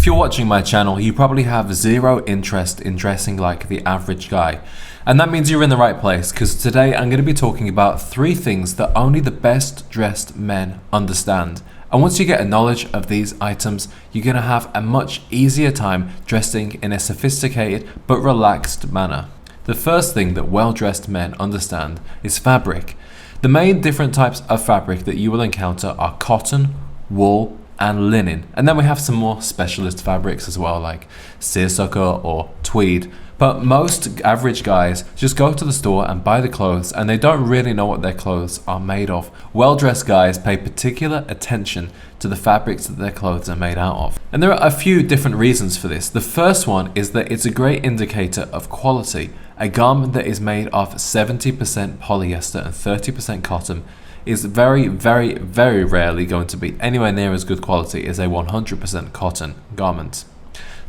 you're watching my channel, you probably have zero interest in dressing like the average guy. And that means you're in the right place, because today I'm going to be talking about 3 things that only the best dressed men understand. And once you get a knowledge of these items, you're going to have a much easier time dressing in a sophisticated but relaxed manner. The first thing that well-dressed men understand is fabric. The main different types of fabric that you will encounter are cotton, wool, and linen. And then we have some more specialist fabrics as well, like seersucker or tweed. But most average guys just go to the store and buy the clothes, and they don't really know what their clothes are made of. Well-dressed guys pay particular attention to the fabrics that their clothes are made out of. And there are a few different reasons for this. The first one is that it's a great indicator of quality. A garment that is made of 70% polyester and 30% cotton is very rarely going to be anywhere near as good quality as a 100% cotton garment.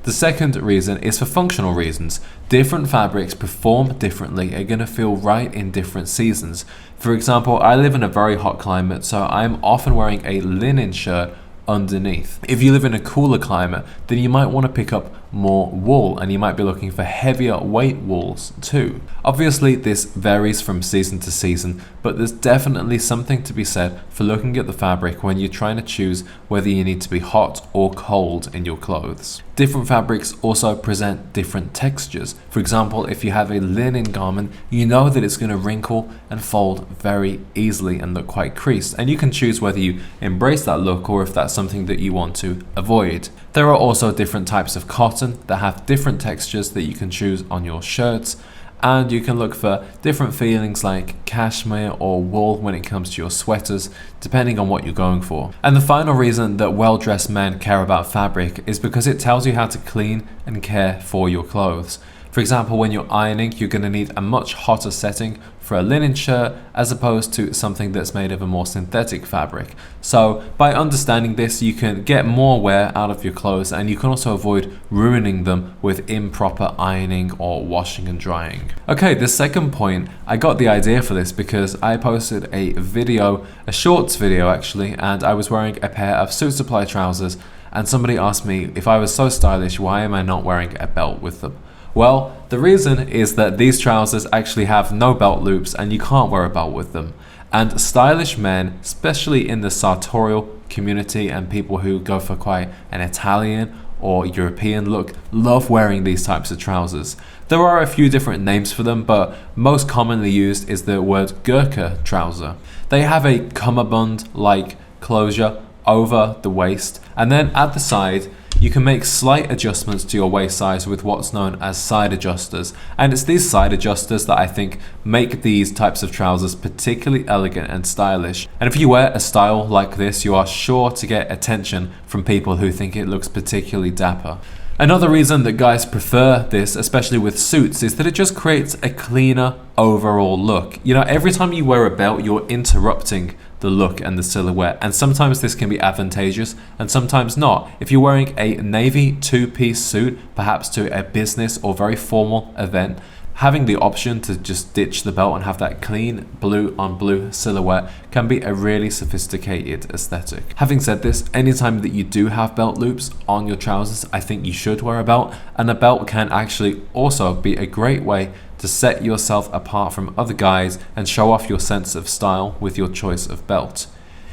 The second reason is for functional reasons. Different fabrics perform differently, are going to feel right in different seasons. For example, I live in a very hot climate, so I'm often wearing a linen shirt underneath. If you live in a cooler climate, then you might want to pick up more wool, and you might be looking for heavier weight wools too. Obviously this varies from season to season, but there's definitely something to be said for looking at the fabric when you're trying to choose whether you need to be hot or cold in your clothes. Different fabrics also present different textures. For example, if you have a linen garment, you know that it's going to wrinkle and fold very easily and look quite creased, and you can choose whether you embrace that look or if that's something that you want to avoid. There are also different types of cotton that have different textures that you can choose on your shirts, and you can look for different feelings like cashmere or wool when it comes to your sweaters, depending on what you're going for. And the final reason that well-dressed men care about fabric is because it tells you how to clean and care for your clothes. For example, when you're ironing, you're going to need a much hotter setting for a linen shirt as opposed to something that's made of a more synthetic fabric. So by understanding this, you can get more wear out of your clothes, and you can also avoid ruining them with improper ironing or washing and drying. Okay, the second point, I got the idea for this because I posted a video, a shorts video actually, and I was wearing a pair of Suit Supply trousers, and somebody asked me if I was so stylish, why am I not wearing a belt with them? Well, the reason is that these trousers actually have no belt loops, and you can't wear a belt with them. And stylish men, especially in the sartorial community and people who go for quite an Italian or European look, love wearing these types of trousers. There are a few different names for them, but most commonly used is the word Gurkha trouser. They have a cummerbund-like closure over the waist, and then at the side you can make slight adjustments to your waist size with what's known as side adjusters. And it's these side adjusters that I think make these types of trousers particularly elegant and stylish. And if you wear a style like this, you are sure to get attention from people who think it looks particularly dapper. Another reason that guys prefer this, especially with suits, is that it just creates a cleaner overall look. You know, every time you wear a belt, you're interrupting the look and the silhouette, and sometimes this can be advantageous and sometimes not. If you're wearing a navy 2-piece suit, perhaps to a business or very formal event, having the option to just ditch the belt and have that clean blue on blue silhouette can be a really sophisticated aesthetic. Having said this, anytime that you do have belt loops on your trousers, I think you should wear a belt, and a belt can actually also be a great way to set yourself apart from other guys and show off your sense of style with your choice of belt.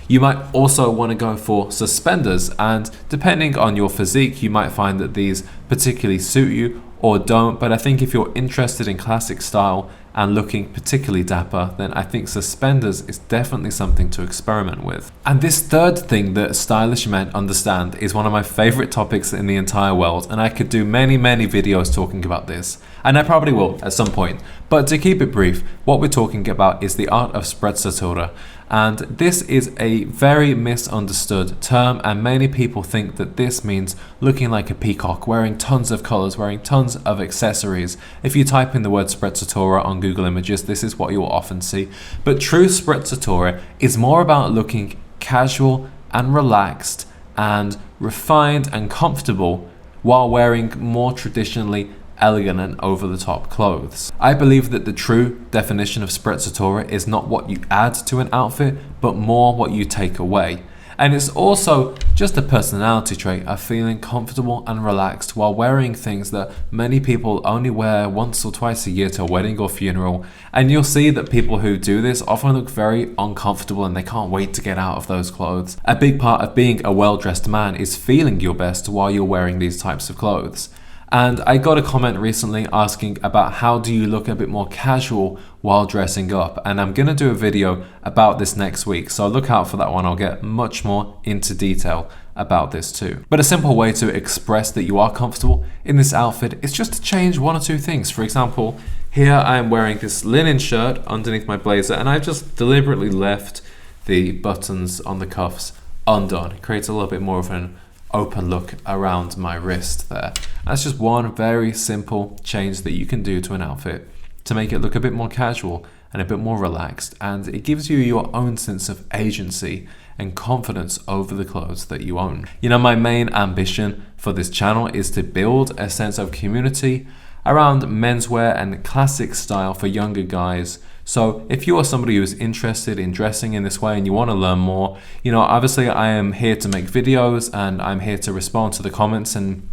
You might also want to go for suspenders, and depending on your physique, you might find that these particularly suit you or don't, but I think if you're interested in classic style and looking particularly dapper, then I think suspenders is definitely something to experiment with. And this third thing that stylish men understand is one of my favorite topics in the entire world, and I could do many videos talking about this, and I probably will at some point. But to keep it brief, what we're talking about is the art of Sprezzatura. And this is a very misunderstood term, and many people think that this means looking like a peacock, wearing tons of colors, wearing tons of accessories. If you type in the word Sprezzatura on Google Images, this is what you will often see. But true Sprezzatura is more about looking casual and relaxed and refined and comfortable while wearing more traditionally elegant and over-the-top clothes. I believe that the true definition of Sprezzatura is not what you add to an outfit, but more what you take away. And it's also just a personality trait of feeling comfortable and relaxed while wearing things that many people only wear once or twice a year to a wedding or funeral. And you'll see that people who do this often look very uncomfortable and they can't wait to get out of those clothes. A big part of being a well-dressed man is feeling your best while you're wearing these types of clothes. And I got a comment recently asking about how do you look a bit more casual while dressing up, and I'm going to do a video about this next week, so look out for that one. I'll get much more into detail about this too. But a simple way to express that you are comfortable in this outfit is just to change one or two things. For example, here I am wearing this linen shirt underneath my blazer, and I've just deliberately left the buttons on the cuffs undone. It creates a little bit more of an open look around my wrist there. That's just one very simple change that you can do to an outfit to make it look a bit more casual and a bit more relaxed, and it gives you your own sense of agency and confidence over the clothes that you own. You know, my main ambition for this channel is to build a sense of community around menswear and classic style for younger guys. So if you are somebody who is interested in dressing in this way and you want to learn more, you know, obviously I am here to make videos and I'm here to respond to the comments, and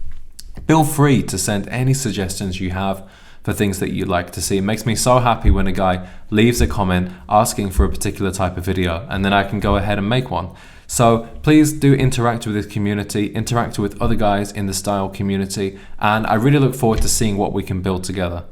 feel free to send any suggestions you have for things that you'd like to see. It makes me so happy when a guy leaves a comment asking for a particular type of video, and then I can go ahead and make one. So please do interact with this community, interact with other guys in the style community, and I really look forward to seeing what we can build together.